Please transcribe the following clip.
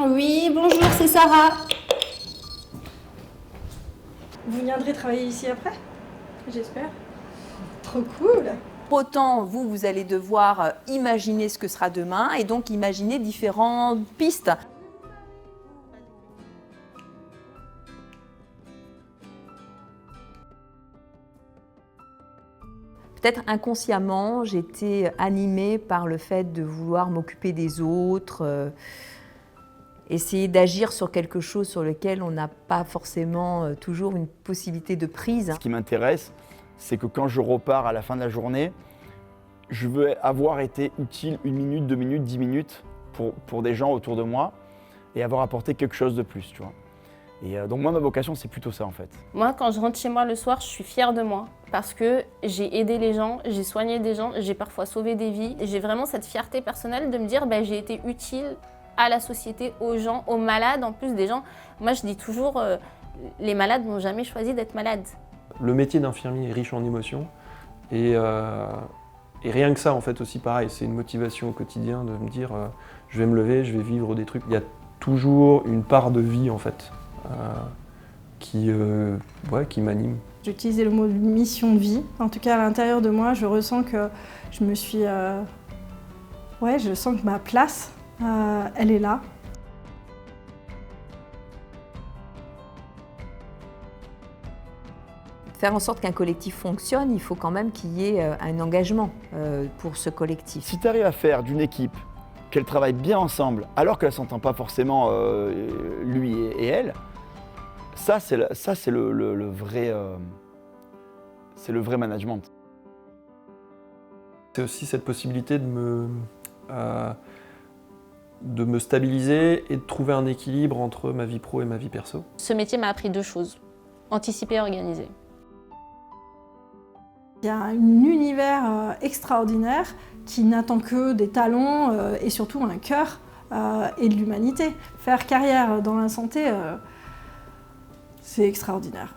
Oui, bonjour, c'est Sarah. Vous viendrez travailler ici après? J'espère. Trop cool. Autant vous allez devoir imaginer ce que sera demain et donc imaginer différentes pistes. Peut-être inconsciemment, j'étais animée par le fait de vouloir m'occuper des autres, essayer d'agir sur quelque chose sur lequel on n'a pas forcément toujours une possibilité de prise. Ce qui m'intéresse, c'est que quand je repars à la fin de la journée, je veux avoir été utile 1 minute, 2 minutes, 10 minutes pour des gens autour de moi et avoir apporté quelque chose de plus, tu vois. Et donc moi, ma vocation, c'est plutôt ça en fait. Moi, quand je rentre chez moi le soir, je suis fière de moi parce que j'ai aidé les gens, j'ai soigné des gens, j'ai parfois sauvé des vies. J'ai vraiment cette fierté personnelle de me dire j'ai été utile à la société, aux gens, aux malades. En plus des gens, moi je dis toujours, les malades n'ont jamais choisi d'être malades. Le métier d'infirmier est riche en émotions et rien que ça en fait aussi pareil, c'est une motivation au quotidien de me dire je vais me lever, je vais vivre des trucs. Il y a toujours une part de vie en fait qui m'anime. J'ai utilisé le mot mission de vie. En tout cas, à l'intérieur de moi, je ressens que je me suis... je sens que ma place, elle est là. Faire en sorte qu'un collectif fonctionne, il faut quand même qu'il y ait un engagement pour ce collectif. Si tu arrives à faire d'une équipe qu'elle travaille bien ensemble, alors qu'elle ne s'entend pas forcément lui et elle, ça c'est le vrai management. C'est aussi cette possibilité de me stabiliser et de trouver un équilibre entre ma vie pro et ma vie perso. Ce métier m'a appris 2 choses, anticiper et organiser. Il y a un univers extraordinaire qui n'attend que des talents et surtout un cœur et de l'humanité. Faire carrière dans la santé, c'est extraordinaire.